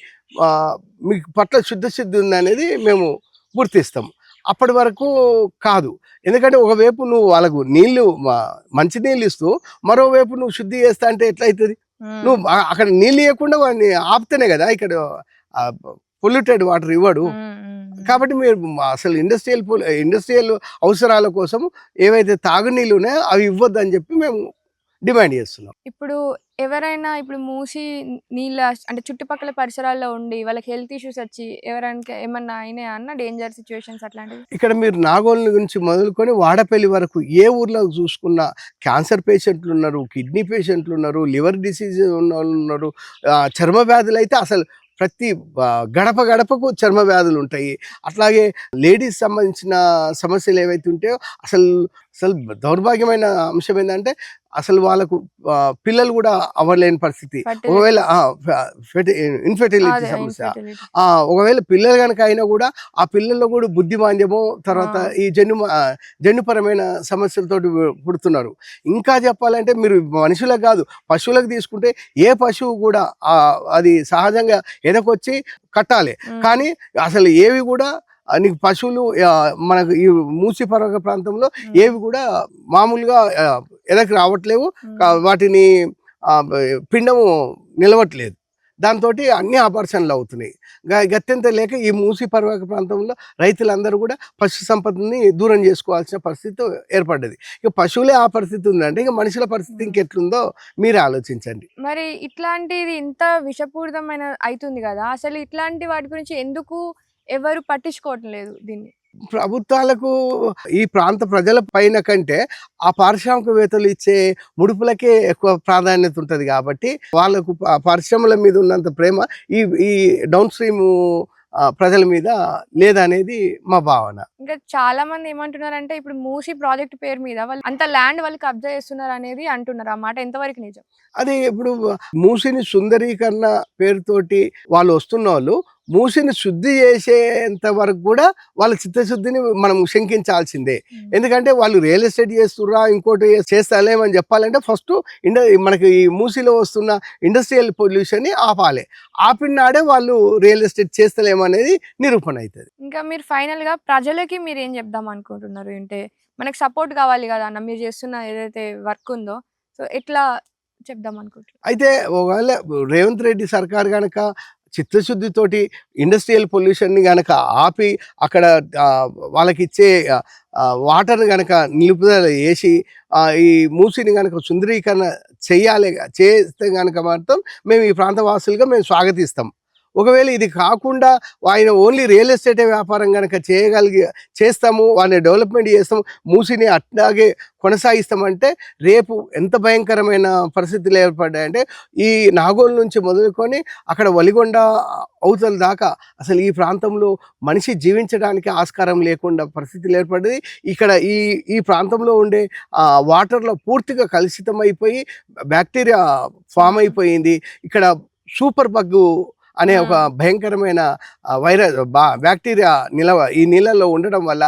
మీకు పట్ల శుద్ధి ఉందనేది మేము గుర్తిస్తాం. అప్పటి వరకు కాదు. ఎందుకంటే ఒకవైపు నువ్వు వాళ్ళకు మంచి నీళ్ళు ఇస్తూ మరోవైపు నువ్వు శుద్ధి చేస్తా అంటే ఎట్లయితది? నువ్వు అక్కడ నీళ్ళు ఇయ్యకుండా వాడిని ఆపితేనే కదా ఇక్కడ పొల్యూటెడ్ వాటర్ ఇవ్వడు. కాబట్టి మీరు అసలు ఇండస్ట్రియల్ అవసరాల కోసం ఏవైతే తాగునీళ్ళు ఉన్నాయో అవి ఇవ్వద్దని చెప్పి మేము డిమాండ్ చేస్తున్నాం. ఇప్పుడు ఎవరైనా ఇప్పుడు మూసి నీళ్ళ అంటే చుట్టుపక్కల పరిసరాల్లో ఉండి వాళ్ళకి హెల్త్ ఇష్యూస్ వచ్చి ఎవరైనా ఏమన్నా అయినాయా అన్న డేంజర్ సిచ్యువేషన్స్ అట్లాంటివి? ఇక్కడ మీరు నాగోల్ నుంచి మొదలుకొని వాడపల్లి వరకు ఏ ఊర్లో చూసుకున్నా క్యాన్సర్ పేషెంట్లు ఉన్నారు, కిడ్నీ పేషెంట్లు ఉన్నారు, లివర్ డిసీజ్ ఉన్న వాళ్ళు ఉన్నారు, చర్మ వ్యాధులు అయితే అసలు ప్రతి గడప గడపకు చర్మ వ్యాధులు ఉంటాయి. అట్లాగే లేడీస్ సంబంధించిన సమస్యలు ఏవైతే ఉంటాయో అసలు దౌర్భాగ్యమైన అంశం ఏంటంటే అసలు వాళ్ళకు పిల్లలు కూడా అవ్వలేని పరిస్థితి. ఒకవేళ ఇన్ఫెర్టిలిటీ సమస్య, ఒకవేళ పిల్లలు కనుక అయినా కూడా ఆ పిల్లల్లో కూడా బుద్ధిమాంద్యము, తర్వాత ఈ జన్యుపరమైన సమస్యలతోటి పుడుతున్నారు. ఇంకా చెప్పాలంటే మీరు మనుషులకు కాదు పశువులకు తీసుకుంటే ఏ పశువు కూడా అది సహజంగా ఎదకొచ్చి కట్టాలి. కానీ అసలు ఏవి కూడా నీకు పశువులు మనకు ఈ మూసి పర్వత ప్రాంతంలో ఏవి కూడా మామూలుగా ఎదకి రావట్లేవు. వాటిని పిండము నిలవట్లేదు. దాంతో అన్ని ఆపరేషన్లు అవుతున్నాయి. గత్యంత లేక ఈ మూసి పర్వత ప్రాంతంలో రైతులందరూ కూడా పశు సంపదని దూరం చేసుకోవాల్సిన పరిస్థితి ఏర్పడ్డది. ఇక పశువులే ఆ పరిస్థితి ఉందంటే ఇక మనుషుల పరిస్థితి ఇంకెట్లుందో మీరే ఆలోచించండి. మరి ఇట్లాంటిది ఇంత విషపూరితమైన అవుతుంది కదా, అసలు ఇట్లాంటి వాటి గురించి ఎందుకు ఎవరు పట్టించుకోవటం లేదు దీన్ని? ప్రభుత్వాలకు ఈ ప్రాంత ప్రజల పైన కంటే ఆ పారిశ్రామికవేత్తలు ఇచ్చే ముడుపులకే ఎక్కువ ప్రాధాన్యత ఉంటుంది. కాబట్టి వాళ్ళకు పరిశ్రమల మీద ఉన్నంత ప్రేమ ఈ డౌన్ స్ట్రీమ్ ప్రజల మీద లేదనేది మా భావన. ఇంకా చాలా మంది ఏమంటున్నారంటే ఇప్పుడు మూసి ప్రాజెక్ట్ పేరు మీద వాళ్ళు అంత ల్యాండ్ వాళ్ళు కబ్జా చేస్తున్నారు అనేది అంటున్నారు. ఆ మాట ఎంతవరకు నిజం? అది ఇప్పుడు మూసిని సుందరీకరణ పేరుతోటి వాళ్ళు వస్తున్న వాళ్ళు మూసిని శుద్ధి చేసేంత వరకు కూడా వాళ్ళ చిత్తశుద్ధిని మనం శంకించాల్సిందే. ఎందుకంటే వాళ్ళు రియల్ ఎస్టేట్ చేస్తుర్రా ఇంకోటి చేస్తాలేమని చెప్పాలంటే ఫస్ట్ మనకి ఈ మూసిలో వస్తున్న ఇండస్ట్రియల్ పొల్యూషన్ని ఆపాలి. ఆపినాడే వాళ్ళు రియల్ ఎస్టేట్ చేస్తలేమనేది నిరూపణ అవుతుంది. ఇంకా మీరు ఫైనల్గా ప్రజలకి మీరు ఏం చెప్దాం అనుకుంటున్నారు? అంటే మనకు సపోర్ట్ కావాలి కదా అన్న, మీరు చేస్తున్న ఏదైతే వర్క్ ఉందో, సో ఎట్లా చెప్దాం అనుకుంటున్నారు? అయితే ఒకవేళ రేవంత్ రెడ్డి సర్కార్ కనుక చిత్తశుద్ధితోటి ఇండస్ట్రియల్ పొల్యూషన్ని కనుక ఆపి అక్కడ వాళ్ళకి ఇచ్చే వాటర్ని కనుక నిలుపుదల చేసి ఈ మూసిని కనుక సుందరీకరణ చేస్తే కనుక మాత్రం మేము ఈ ప్రాంతవాసులుగా మేము స్వాగతిస్తాం. ఒకవేళ ఇది కాకుండా ఆయన ఓన్లీ రియల్ ఎస్టేట్ వ్యాపారం కనుక చేస్తాము, వాడిని డెవలప్మెంట్ చేస్తాము, మూసిని అట్లాగే కొనసాగిస్తామంటే రేపు ఎంత భయంకరమైన పరిస్థితులు ఏర్పడ్డాయంటే ఈ నాగోల్ నుంచి మొదలుకొని అక్కడ వలిగొండ అవతల దాకా అసలు ఈ ప్రాంతంలో మనిషి జీవించడానికి ఆస్కారం లేకుండా పరిస్థితులు ఏర్పడ్డది. ఇక్కడ ఈ ప్రాంతంలో ఉండే వాటర్లో పూర్తిగా కలుషితం అయిపోయి బ్యాక్టీరియా ఫామ్ అయిపోయింది. ఇక్కడ సూపర్ బగ్గు అనే ఒక భయంకరమైన బ్యాక్టీరియా ఈ నీళ్ళల్లో ఉండడం వల్ల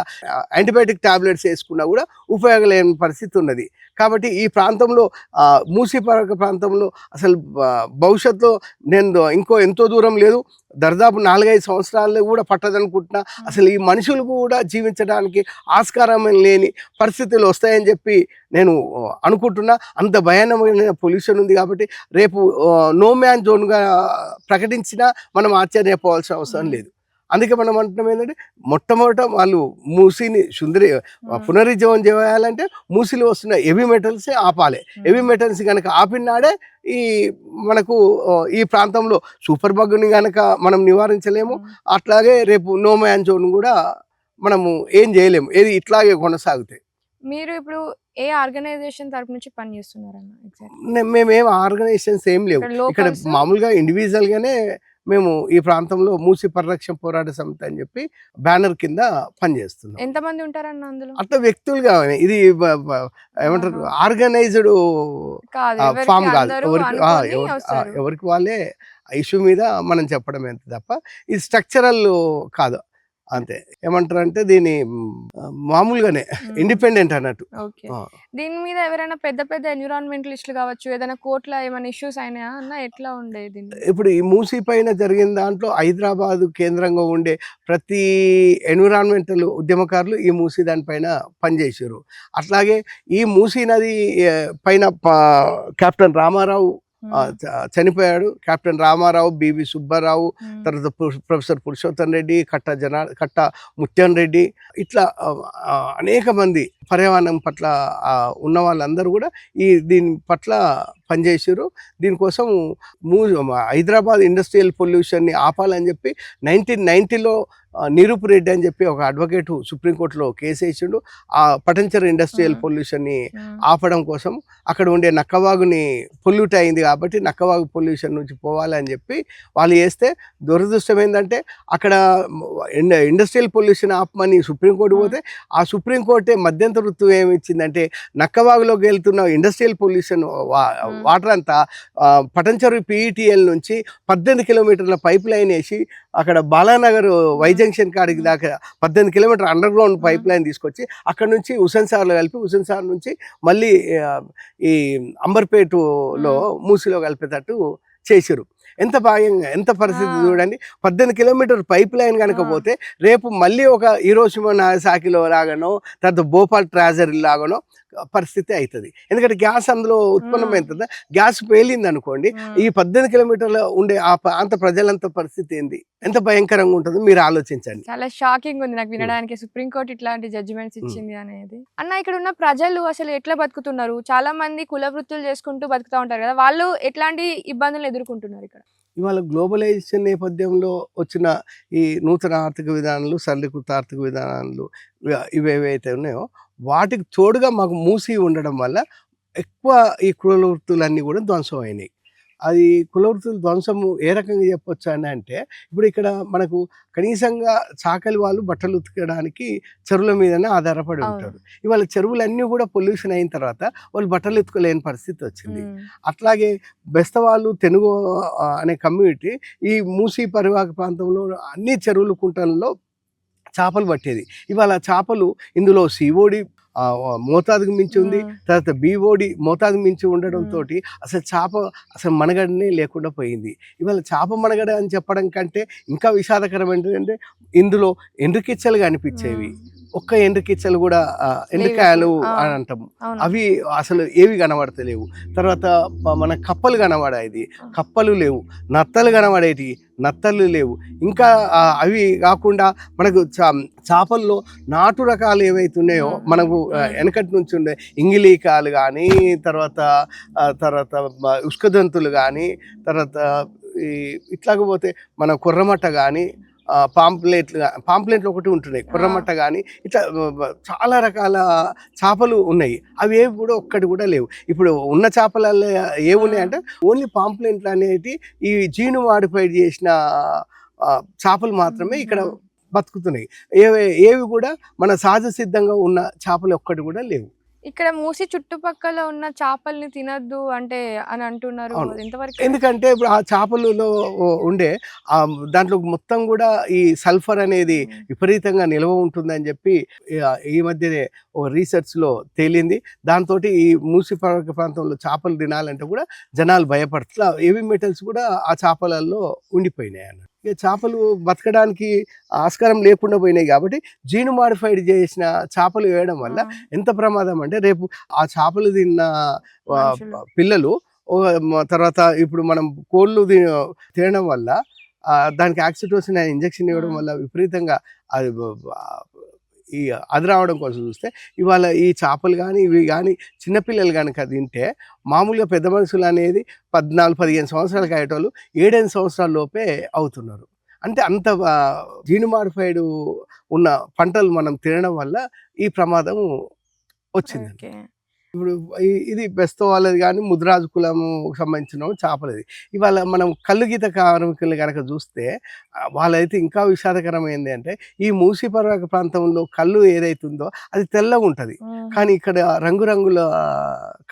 యాంటీబయాటిక్ టాబ్లెట్స్ వేసుకున్నా కూడా ఉపయోగం లేని పరిస్థితి ఉన్నది. కాబట్టి ఈ ప్రాంతంలో మూసీ పరక ప్రాంతంలో అసలు భవిష్యత్తులో నేను ఎంతో దూరం లేదు, దర్దాపు 4-5 సంవత్సరాలు కూడా పట్టదనుకుంటున్నా. అసలు ఈ మనుషులు కూడా జీవించడానికి ఆస్కారం లేని పరిస్థితులు వస్తాయని చెప్పి నేను అనుకుంటున్నా. అంత భయానకమైన పొల్యూషన్ ఉంది. కాబట్టి రేపు నో మ్యాన్ జోన్గా ప్రకటించినా మనం ఆశ్చర్యపోవాల్సిన అవసరం లేదు. అందుకే మనం అంటున్నాం ఏంటంటే, మొట్టమొదట వాళ్ళు మూసీని పునరుజ్జీవం చేయాలంటే మూసీలో వస్తున్న హెవీ మెటల్స్ ఆపాలి. హెవీ మెటల్స్ కనుక ఆపినాడే మనకు ఈ ప్రాంతంలో సూపర్ బగ్ని కనుక మనం నివారించలేము. అట్లాగే రేపు నో మ్యాన్ జోన్ కూడా మనము ఏం చేయలేము. ఏది ఇట్లాగే కొనసాగుతాయి. మీరు ఇప్పుడు ఏ ఆర్గనైజేషన్ తరపు నుంచి పని చేస్తున్నారన్న? మేమేం ఆర్గనైజేషన్స్ ఏం లేవు ఇక్కడ. మామూలుగా ఇండివిజువల్గానే మేము ఈ ప్రాంతంలో మూసీ పరిరక్షణ పోరాట సమితి అని చెప్పి బ్యానర్ కింద పనిచేస్తున్నాం. ఎంతమంది ఉంటారన్న అందులో? అట్లా వ్యక్తులుగా ఇది ఏమంటారు, ఆర్గనైజ్డ్ ఫామ్ కాదు. ఎవరికి వాళ్ళే ఇష్యూ మీద మనం చెప్పడం ఎంత తప్ప ఇది స్ట్రక్చరల్ కాదు. అంతే. ఏమంటారు అంటే దీని మామూలుగానే ఇండిపెండెంట్ అన్నట్టు. దీని మీద ఎవరైనా పెద్ద పెద్ద ఎన్విరాన్మెంటలిస్టులు కావచ్చు, ఏదైనా కోర్టులో ఏమైనా ఇష్యూస్ అయినాయా అన్న? ఎట్లా ఉండేది ఇప్పుడు ఈ మూసీ పైన జరిగిన దాంట్లో హైదరాబాద్ కేంద్రంగా ఉండే ప్రతి ఎన్విరాన్మెంటల్ ఉద్యమకారులు ఈ మూసీ దానిపైన పనిచేసారు. అట్లాగే ఈ మూసీ నది పైన కెప్టెన్ రామారావు చనిపోయాడు. కెప్టెన్ రామారావు, బివి సుబ్బారావు, తర్వాత ప్రొఫెసర్ పురుషోత్తం రెడ్డి, కట్ట ముత్యం రెడ్డి, ఇట్లా అనేక మంది పర్యావరణం పట్ల ఉన్న వాళ్ళందరూ కూడా దీని పట్ల పనిచేసారు. దీనికోసం హైదరాబాద్ ఇండస్ట్రియల్ పొల్యూషన్ని ఆపాలని చెప్పి 1990లో నిరూప్ రెడ్డి అని చెప్పి ఒక అడ్వకేటు సుప్రీంకోర్టులో కేసు వేసిండు. ఆ పటంచెరు ఇండస్ట్రియల్ పొల్యూషన్ని ఆపడం కోసం అక్కడ ఉండే నక్కవాగుని పొల్యూట్ అయింది కాబట్టి నక్కవాగు పొల్యూషన్ నుంచి పోవాలని చెప్పి వాళ్ళు వేస్తే, దురదృష్టం ఏంటంటే అక్కడ ఇండస్ట్రియల్ పొల్యూషన్ ఆపమని సుప్రీంకోర్టు పోతే ఆ సుప్రీంకోర్టే మధ్యంతర ఋతువు ఏమి ఇచ్చిందంటే, నక్కవాగులోకి వెళ్తున్న ఇండస్ట్రియల్ పొల్యూషన్ వాటర్ అంతా పటంచెరు PETL నుంచి 18 కిలోమీటర్ల పైప్ లైన్ వేసి అక్కడ బాలానగర్ జంక్షన్ కాడికి దాకా 18 kilometre underground pipeline తీసుకొచ్చి అక్కడ నుంచి హుస్సేన్ సాగర్లో కలిపి హుస్సేన్ సాగర్ నుంచి మళ్ళీ ఈ అంబర్పేటలో మూసీలో కలిపేటట్టు చేశారు. ఎంత భాగ్యంగా, ఎంత పరిస్థితి చూడండి. 18 కిలోమీటర్ పైప్ లైన్ కనుక పోతే రేపు మళ్ళీ ఒక హీరోషిమా నాగసాకిలో లాగానో తర్వాత భోపాల్ ట్రాజరీ లాగానో పరిస్థితి అవుతుంది. ఎందుకంటే గ్యాస్ అందులో ఉత్పన్నమైందా, గ్యాస్ పేలింది అనుకోండి, ఈ 18 కిలోమీటర్ల ఉండే ఆ ప్రాంత ప్రజలంతా పరిస్థితి ఏంది, ఎంత భయంకరంగా ఉంటుందో మీరు ఆలోచించండి. చాలా షాకింగ్ ఉంది నాకు వినడానికి, సుప్రీంకోర్టు ఇట్లాంటి జడ్జిమెంట్స్ ఇచ్చింది అనేది. అన్న, ఇక్కడ ఉన్న ప్రజలు అసలు ఎట్లా బతుకుతున్నారు? చాలా మంది కుల వృత్తులు చేసుకుంటూ బతుకుతూ ఉంటారు కదా, వాళ్ళు ఎట్లాంటి ఇబ్బందులు ఎదుర్కొంటున్నారు ఇక్కడ? ఇవాళ గ్లోబలైజేషన్ నేపథ్యంలో వచ్చిన ఈ నూతన ఆర్థిక విధానాలు, సరళీకృత ఆర్థిక విధానాలు ఇవేవైతే ఉన్నాయో వాటికి తోడుగా మాకు మూసీ ఉండడం వల్ల ఎక్కువ ఈ కుల వృత్తులన్నీ కూడా ధ్వంసం అయినాయి. అది కుల వృత్తుల ధ్వంసము ఏ రకంగా చెప్పొచ్చు అని అంటే, ఇప్పుడు ఇక్కడ మనకు కనీసంగా చాకలి వాళ్ళు బట్టలు ఉతకడానికి చెరువుల మీదనే ఆధారపడి ఉంటారు. ఇవాళ చెరువులన్నీ కూడా పొల్యూషన్ అయిన తర్వాత వాళ్ళు బట్టలు ఉతకలేని పరిస్థితి వచ్చింది. అట్లాగే బెస్తవాళ్ళు, తెనుగు అనే కమ్యూనిటీ ఈ మూసీ పరివాహక ప్రాంతంలో అన్ని చెరువులు, కుంటల్లో చేపలు పట్టేది. ఇవాళ చేపలు ఇందులో COD మోతాదుకు మించి ఉంది, తర్వాత BOD మోతాదుకు మించి ఉండడంతో అసలు చేప అసలు మనుగడనే లేకుండా పోయింది. ఇవాళ చేప మనుగడ అని చెప్పడం కంటే ఇంకా విషాదకరం ఏంటంటే, ఇందులో ఎండ్రికిచ్చలు కనిపించేవి, ఒక్క ఎండ్రికిచ్చలు కూడా ఎండ్రికాయలు అని అంటాము, అవి అసలు ఏవి కనబడతలేవు. తర్వాత మన కప్పలు కనబడేది, కప్పలు లేవు. నత్తలు కనబడేటి, నత్తలు లేవు. ఇంకా అవి కాకుండా మనకు చేపల్లో నాటు రకాలు ఏవైతే ఉన్నాయో మనకు వెనకటి నుంచి ఉండే ఇంగిలీకాలు కానీ, తర్వాత ఉస్కదంతులు కానీ, తర్వాత ఇట్లాగపోతే మన కుర్రమట్ట కానీ, పాంప్లెట్లు ఒకటి ఉంటున్నాయి, కుర్రమట్ట కానీ, ఇట్లా చాలా రకాల చేపలు ఉన్నాయి. అవి ఏవి కూడా ఒక్కటి కూడా లేవు. ఇప్పుడు ఉన్న చేపలలో ఏమున్నాయంటే ఓన్లీ పాంప్లెట్లు అనేవి ఈ జీను మాడిఫైడ్ చేసిన చేపలు మాత్రమే ఇక్కడ బతుకుతున్నాయి. ఏవి కూడా మన సహజ సిద్ధంగా ఉన్న చేపలు ఒక్కటి కూడా లేవు. ఇక్కడ మూసి చుట్టుపక్కల ఉన్న చేపల్ని తినొద్దు అంటే అని అంటున్నారు. అవును. అది ఎంతవరకు ఎందుకంటే ఇప్పుడు ఆ చేపలలో ఉండే దాంట్లో మొత్తం కూడా ఈ సల్ఫర్ అనేది విపరీతంగా నిల్వ ఉంటుందని చెప్పి ఈ మధ్యనే ఓ రీసెర్చ్‌లో తేలింది. దాంతోటి ఈ మూసి పడక ప్రాంతంలో చేపలు తినాలంటే కూడా జనాలు భయపడుతున్నారు. హెవీ మెటల్స్ కూడా ఆ చేపలలో ఉండిపోయినాయన్నట్టు. ఇక చేపలు బతకడానికి ఆస్కారం లేకుండా పోయినాయి కాబట్టి జీను మాడిఫైడ్ చేసిన చేపలు వేయడం వల్ల ఎంత ప్రమాదం అంటే రేపు ఆ చేపలు తిన్న మనుషులు. పిల్లలు తర్వాత ఇప్పుడు మనం కోళ్ళు తినడం వల్ల దానికి ఆక్సిటోసిన్ అనే ఇంజెక్షన్ ఇవ్వడం వల్ల విపరీతంగా అది ఈ అది రావడం కోసం చూస్తే ఇవాళ ఈ చేపలు కానీ ఇవి కానీ చిన్నపిల్లలు కనుక తింటే మామూలుగా పెద్ద మనుషులు అనేది 14-15 సంవత్సరాలకు అయ్యేటోళ్ళు 7-8 సంవత్సరాల లోపే అవుతున్నారు. అంటే అంత జీను మాడిఫైడ్ ఉన్న పంటలు మనం తినడం వల్ల ఈ ప్రమాదం వచ్చింది. ఓకే. ఇప్పుడు ఇది బెస్తో వాళ్ళది కానీ ముదిరాజు కులము సంబంధించిన చేపలది. ఇవాళ మనం కల్లుగీత కార్మికులు కనుక చూస్తే వాళ్ళైతే ఇంకా విషాదకరమైంది అంటే ఈ మూసీ పర్వత ప్రాంతంలో కళ్ళు ఏదైతుందో అది తెల్లగా ఉంటుంది, కానీ ఇక్కడ రంగురంగుల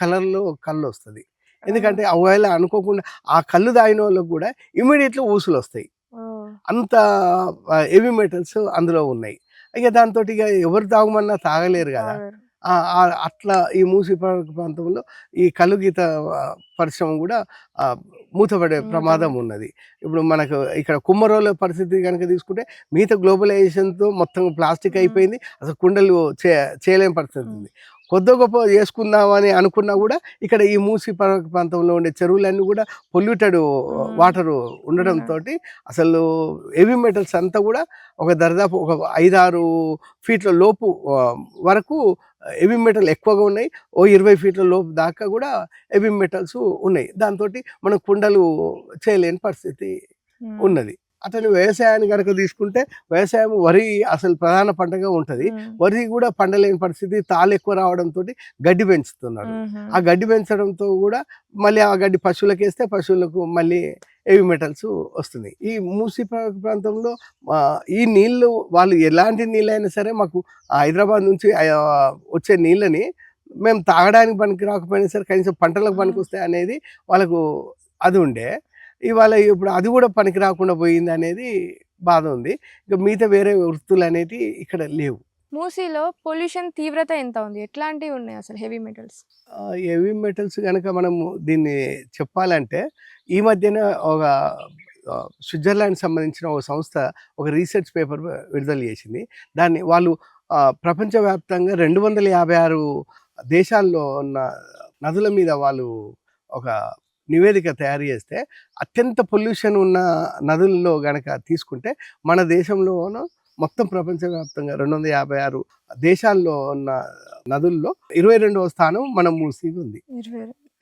కలర్లో కళ్ళు వస్తుంది. ఎందుకంటే ఒకవేళ అనుకోకుండా ఆ కళ్ళు తాగిన వాళ్ళకు కూడా ఇమీడియట్లీ ఊసులు వస్తాయి. అంత హెవీ మెటల్స్ అందులో ఉన్నాయి. ఇక దాంతో ఇక ఎవరు తాగమన్నా తాగలేరు కదా. అట్లా ఈ మూసీ ప్రాంతంలో ఈ కలుగీత పరిశ్రమ కూడా మూతపడే ప్రమాదం ఉన్నది. ఇప్పుడు మనకు ఇక్కడ కుమ్మరోళ్ళ పరిస్థితి కనుక తీసుకుంటే మిగతా గ్లోబలైజేషన్తో మొత్తం ప్లాస్టిక్ అయిపోయింది, అసలు కుండలు చేయలేని పరిస్థితి ఉంది. కొద్ది గొప్ప చేసుకుందామని అనుకున్నా కూడా ఇక్కడ ఈ మూసీ పర్వత ప్రాంతంలో ఉండే చెరువులన్నీ కూడా పొల్యూటెడ్ వాటరు ఉండడంతో అసలు హెవీ మెటల్స్ అంతా కూడా ఒక దరిదాపు ఒక 5-6 ఫీట్ల లోపు వరకు హెవీ మెటల్ ఎక్కువగా ఉన్నాయి. ఓ 20 ఫీట్ల లోపు దాకా కూడా హెవీ మెటల్స్ ఉన్నాయి. దాంతో మనం కుండలు చేయలేని పరిస్థితి ఉన్నది. అతను వ్యవసాయాన్ని కనుక తీసుకుంటే వ్యవసాయం వరి అసలు ప్రధాన పంటగా ఉంటుంది. వరి కూడా పండలేని పరిస్థితి, తాళ్ళు ఎక్కువ రావడంతో గడ్డి పెంచుతున్నారు. ఆ గడ్డి పెంచడంతో కూడా మళ్ళీ ఆ గడ్డి పశువులకు వేస్తే పశువులకు మళ్ళీ హెవీ మెటల్స్ వస్తున్నాయి. ఈ మూసీ ప్రాంతంలో ఈ నీళ్ళు వాళ్ళు ఎలాంటి నీళ్ళైనా సరే మాకు హైదరాబాద్ నుంచి వచ్చే నీళ్ళని మేము తాగడానికి పనికి రాకపోయినా సరే కనీసం పంటలకు పనికి వస్తాయి అనేది వాళ్ళకు అది ఉండే. ఇవాళ ఇప్పుడు అది కూడా పనికి రాకుండా పోయింది అనేది బాధ ఉంది. ఇక మిగతా వేరే వృత్తులు అనేవి ఇక్కడ లేవు. మూసీలో పొల్యూషన్ తీవ్రత ఎంత ఉంది? ఎట్లాంటివి ఉన్నాయి అసలు హెవీ మెటల్స్? హెవీ మెటల్స్ కనుక మనము దీన్ని చెప్పాలంటే ఈ మధ్యన ఒక స్విట్జర్లాండ్ సంబంధించిన ఒక సంస్థ ఒక రీసెర్చ్ పేపర్ విడుదల చేసింది. దాన్ని వాళ్ళు ప్రపంచవ్యాప్తంగా 256 దేశాల్లో ఉన్న నదుల మీద వాళ్ళు ఒక నివేదిక తయారు చేస్తే అత్యంత పొల్యూషన్ ఉన్న నదుల్లో గనక తీసుకుంటే మన దేశంలోనూ మొత్తం ప్రపంచవ్యాప్తంగా 256 దేశాల్లో ఉన్న నదుల్లో 22వ స్థానం మన మూసీకి ఉంది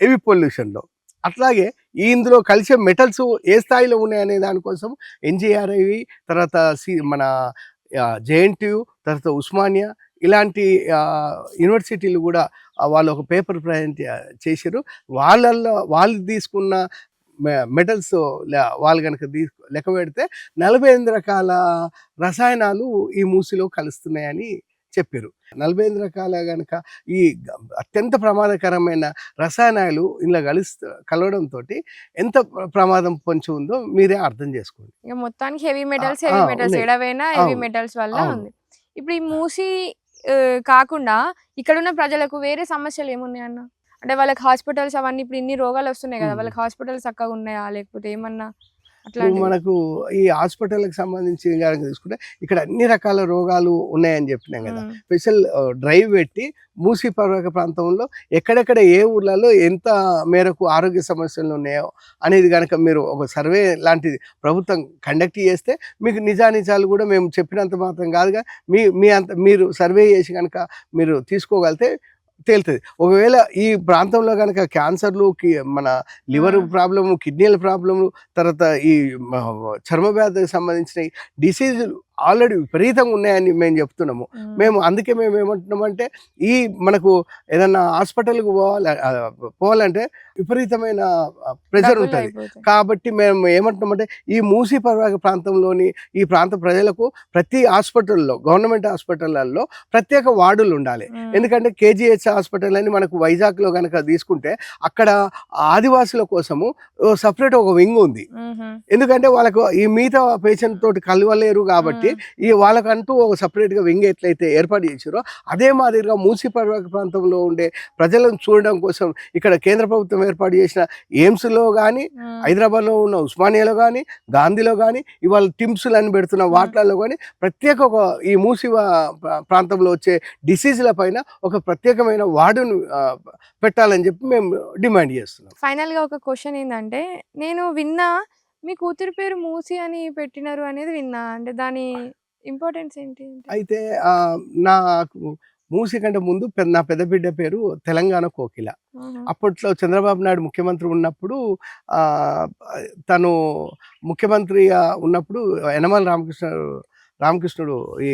హెవీ పొల్యూషన్లో. అట్లాగే ఇందులో కలిసే మెటల్స్ ఏ స్థాయిలో ఉన్నాయనే దానికోసం ఎన్జిఆర్ఐవి, తర్వాత మన జేఎన్టీయు, తర్వాత ఉస్మానియా ఇలాంటి యూనివర్సిటీలు కూడా వాళ్ళు ఒక పేపర్ ప్రజెంట్ చేశారు. వాళ్ళు తీసుకున్న మెటల్స్ వాళ్ళు కనుక లెక్క పెడితే 48 రకాల రసాయనాలు ఈ మూసిలో కలుస్తున్నాయని చెప్పారు. 48 రకాల కనుక ఈ అత్యంత ప్రమాదకరమైన రసాయనాలు ఇలా కలవడంతో ఎంత ప్రమాదం పొంచి ఉందో మీరే అర్థం చేసుకోండి. ఇక మొత్తానికి హెవీ మెటల్స్ ఎడవైనా హెవీ మెటల్స్ వల్ల ఉంది. ఇప్పుడు ఈ మూసి కాకుండా ఇక్కడ ఉన్న ప్రజలకు వేరే సమస్యలు ఏమున్నాయి అన్న? అంటే వాళ్ళకి హాస్పిటల్స్ అవన్నీ ఇప్పుడు ఇన్ని రోగాలు వస్తున్నాయి కదా, వాళ్ళకి హాస్పిటల్స్ చక్కగా ఉన్నాయా లేకపోతే ఏమన్నా అట్లా? మనకు ఈ హాస్పిటల్కి సంబంధించి కనుక తీసుకుంటే ఇక్కడ అన్ని రకాల రోగాలు ఉన్నాయని చెప్పినాం కదా. స్పెషల్ డ్రైవ్ పెట్టి మూసీ పర్వత ప్రాంతంలో ఎక్కడెక్కడ ఏ ఊర్లలో ఎంత మేరకు ఆరోగ్య సమస్యలు ఉన్నాయో అనేది కనుక మీరు ఒక సర్వే లాంటిది ప్రభుత్వం కండక్ట్ చేస్తే మీకు నిజానిజాలు కూడా మేము చెప్పినంత మాత్రం కాదుగా మీరు సర్వే చేసి కనుక మీరు తీసుకోగలిగితే తేలుతుంది. ఒకవేళ ఈ ప్రాంతంలో కనుక క్యాన్సర్లు, మన లివర్ ప్రాబ్లము, కిడ్నీల ప్రాబ్లము, తర్వాత ఈ చర్మ వ్యాధికి సంబంధించిన డిసీజులు ఆల్రెడీ విపరీతంగా ఉన్నాయని మేము చెప్తున్నాము. మేము అందుకే మేము ఏమంటున్నామంటే ఈ మనకు ఏదన్నా హాస్పిటల్కి పోవాలంటే విపరీతమైన ప్రెషర్ ఉంటుంది. కాబట్టి మేము ఏమంటున్నామంటే ఈ మూసీ పరివాహక ప్రాంతంలోని ఈ ప్రాంత ప్రజలకు ప్రతి హాస్పిటల్లో, గవర్నమెంట్ హాస్పిటల్లో ప్రత్యేక వార్డులు ఉండాలి. ఎందుకంటే కేజీహెచ్ హాస్పిటల్ అని మనకు వైజాగ్లో కనుక తీసుకుంటే అక్కడ ఆదివాసుల కోసము సపరేట్ ఒక వింగ్ ఉంది. ఎందుకంటే వాళ్ళకు ఈ మిగతా పేషెంట్ తోటి కలవలేరు కాబట్టి ఈ వాళ్ళకంటూ ఒక సపరేట్గా వింగ్ ఎట్లయితే ఏర్పాటు చేసారో అదే మాదిరిగా మూసీ పరివాహక ప్రాంతంలో ఉండే ప్రజలను చూడడం కోసం ఇక్కడ కేంద్ర ప్రభుత్వం ఏర్పాటు చేసిన ఎయిమ్స్లో కానీ, హైదరాబాద్లో ఉన్న ఉస్మానియాలో కానీ, గాంధీలో కానీ, ఇవాళ టిమ్స్లు అని పెడుతున్న వాటిలలో కానీ ప్రత్యేక ఒక ఈ మూసీ ప్రాంతంలో వచ్చే డిసీజుల పైన ఒక ప్రత్యేకమైన వార్డును పెట్టాలని చెప్పి మేము డిమాండ్ చేస్తున్నాం. ఫైనల్గా ఒక క్వశ్చన్ ఏంటంటే, నేను విన్నా మీ కూతురు పేరు మూసి అని పెట్టినారు అనేది విన్నా. అంటే దాని ఇంపార్టెన్స్ ఏంటి? అయితే నాకు మూసి కంటే ముందు నా పెద్ద బిడ్డ పేరు తెలంగాణ కోకిల. అప్పట్లో చంద్రబాబు నాయుడు ముఖ్యమంత్రి ఉన్నప్పుడు తను ముఖ్యమంత్రిగా ఉన్నప్పుడు యనమల రామకృష్ణుడు ఈ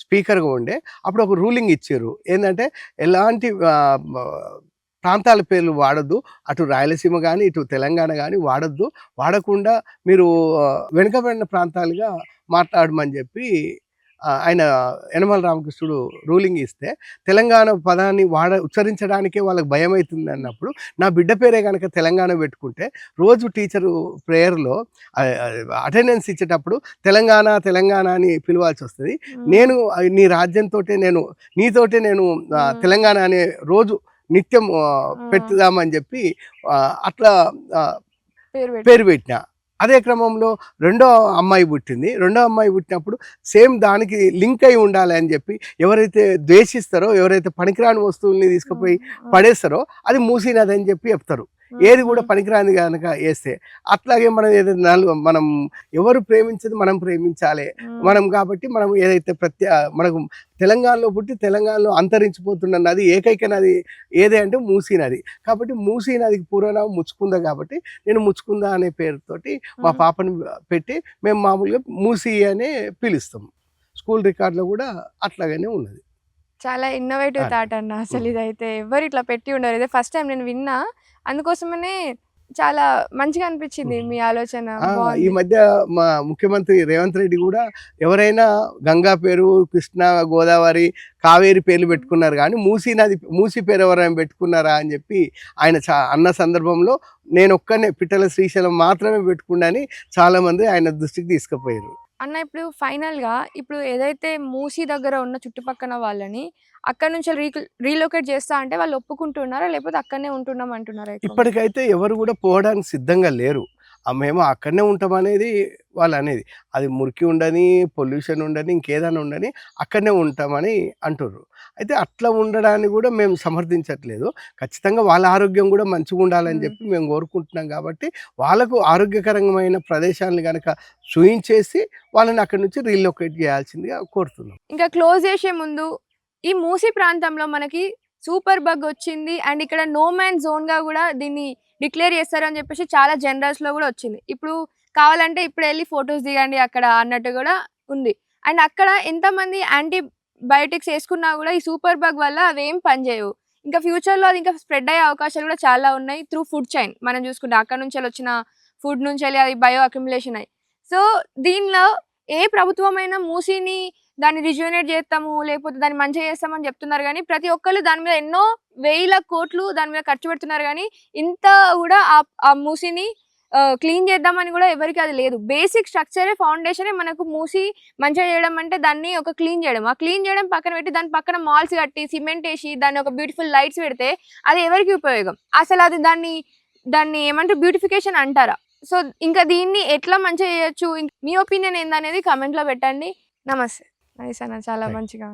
స్పీకర్గా ఉండే అప్పుడు ఒక రూలింగ్ ఇచ్చారు. ఏంటంటే ఎలాంటి ప్రాంతాల పేర్లు వాడద్దు, అటు రాయలసీమ కానీ ఇటు తెలంగాణ కానీ వాడద్దు, వాడకుండా మీరు వెనుకబడిన ప్రాంతాలుగా మాట్లాడమని చెప్పి ఆయన యనమల రామకృష్ణుడు రూలింగ్ ఇస్తే తెలంగాణ పదాన్ని ఉచ్చరించడానికే వాళ్ళకి భయం అవుతుంది అన్నప్పుడు నా బిడ్డ పేరే కనుక తెలంగాణ పెట్టుకుంటే రోజు టీచరు ప్రేయర్లో అటెండెన్స్ ఇచ్చేటప్పుడు తెలంగాణ తెలంగాణ అని పిలవాల్సి వస్తుంది. నేను నీ రాజ్యంతో నీతోటే నేను తెలంగాణ అనే రోజు నిత్యం పెట్టుదామని చెప్పి అట్లా పేరు పెట్టిన. అదే క్రమంలో రెండో అమ్మాయి పుట్టినప్పుడు సేమ్ దానికి లింక్ అయి ఉండాలి అని చెప్పి ఎవరైతే ద్వేషిస్తారో, ఎవరైతే పనికిరాని వస్తువుల్ని తీసుకుపోయి పడేస్తారో అది మూసీ నది అని చెప్పి చెప్తారు. ఏది కూడా పనికిరాని కనుక వేస్తే అట్లాగే మనం ఏదైతే మనం ఎవరు ప్రేమించేది మనం ప్రేమించాలి మనం. కాబట్టి మనం ఏదైతే మనకు తెలంగాణలో పుట్టి తెలంగాణలో అంతరించిపోతున్న నది ఏకైక నది ఏదే అంటే మూసీ నది. కాబట్టి మూసీ నదికి పూర్వనామం ముచ్చుకుంద కాబట్టి నేను ముచ్చుకుంద అనే పేరుతోటి మా పాపని పెట్టి మేము మామూలుగా మూసీ అనే పిలుస్తాం. స్కూల్ రికార్డులో కూడా అట్లాగానే ఉన్నది. చాలా ఇన్నోవేటివ్ థాట్ అన్న. అసలు ఇదైతే ఎవరు ఇట్లా పెట్టి ఉండరు. ఇదే ఫస్ట్ టైం నేను విన్నా. అందుకోసమనే చాలా మంచిగా అనిపించింది మీ ఆలోచన. ఈ మధ్య మా ముఖ్యమంత్రి రేవంత్ రెడ్డి కూడా ఎవరైనా గంగా పేరు, కృష్ణ, గోదావరి, కావేరి పేర్లు పెట్టుకున్నారు కానీ మూసీ పేరు ఎవరైనా పెట్టుకున్నారా అని చెప్పి ఆయన అన్న సందర్భంలో నేను ఒక్కనే పిట్టల శ్రీశైలం మాత్రమే పెట్టుకున్నాని చాలామంది ఆయన దృష్టికి తీసుకుపోయారు. అన్న ఇప్పుడు ఫైనల్గా ఇప్పుడు ఏదైతే మూసీ దగ్గర ఉన్న చుట్టుపక్కల వాళ్ళని అక్కడ నుంచి రీలొకేట్ చేస్తా అంటే వాళ్ళు ఒప్పుకుంటున్నారా, లేకపోతే అక్కడనే ఉంటున్నాం అంటున్నారా? ఇప్పటికైతే ఎవరు కూడా పోవడానికి సిద్ధంగా లేరు. మేము అక్కడనే ఉంటామనేది వాళ్ళు అనేది. అది మురికి ఉండని, పొల్యూషన్ ఉండని, ఇంకేదైనా ఉండని అక్కడనే ఉంటామని అంటుర్రు. అయితే అట్లా ఉండడాన్ని కూడా మేము సమర్థించట్లేదు. ఖచ్చితంగా వాళ్ళ ఆరోగ్యం కూడా మంచిగా ఉండాలని చెప్పి మేము కోరుకుంటున్నాం. కాబట్టి వాళ్ళకు ఆరోగ్యకరమైన ప్రదేశాలను కనుక చూయించేసి వాళ్ళని అక్కడి నుంచి రీలొకేట్ చేయాల్సిందిగా కోరుతున్నాం. ఇంకా క్లోజ్ చేసే ముందు ఈ మూసీ ప్రాంతంలో మనకి సూపర్ బగ్ వచ్చింది అండ్ ఇక్కడ నో మ్యాన్ జోన్గా కూడా దీన్ని డిక్లేర్ చేస్తారు అని చెప్పేసి చాలా జనరల్స్లో కూడా వచ్చింది. ఇప్పుడు కావాలంటే ఇప్పుడు వెళ్ళి ఫొటోస్ దిగండి అక్కడ అన్నట్టు కూడా ఉంది. అండ్ అక్కడ ఎంతమంది యాంటీబయాటిక్స్ వేసుకున్నా కూడా ఈ సూపర్ బగ్ వల్ల అవి ఏం పనిచేయవు. ఇంకా ఫ్యూచర్లో అది ఇంకా స్ప్రెడ్ అయ్యే అవకాశాలు కూడా చాలా ఉన్నాయి త్రూ ఫుడ్ చైన్. మనం చూసుకుంటే అక్కడ నుంచి వచ్చిన ఫుడ్ నుంచి వెళ్ళి అది బయో అక్యుములేషన్ అయ్యి. సో దీనిలో ఏ ప్రభుత్వమైనా మూసీని దాన్ని రిజ్యూనేట్ చేస్తాము లేకపోతే దాన్ని మంచిగా చేస్తామని చెప్తున్నారు కానీ ప్రతి ఒక్కళ్ళు దాని మీద ఎన్నో వేల కోట్లు దాని మీద ఖర్చు పెడుతున్నారు కానీ ఇంత కూడా ఆ మూసీని క్లీన్ చేద్దామని కూడా ఎవరికి అది లేదు. బేసిక్ స్ట్రక్చరే ఫౌండేషనే మనకు మూసి మంచిగా చేయడం అంటే దాన్ని ఒక క్లీన్ చేయడం. ఆ క్లీన్ చేయడం పక్కన పెట్టి దాని పక్కన మాల్స్ కట్టి సిమెంట్ వేసి దాన్ని ఒక బ్యూటిఫుల్ లైట్స్ పెడితే అది ఎవరికి ఉపయోగం? అసలు అది దాన్ని ఏమంటారు, బ్యూటిఫికేషన్ అంటారా? సో ఇంకా దీన్ని ఎట్లా మంచిగా చేయొచ్చు, మీ ఒపీనియన్ ఏందనేది కామెంట్లో పెట్టండి. నమస్తే. నైస్ అన్న, చాలా మంచిగా.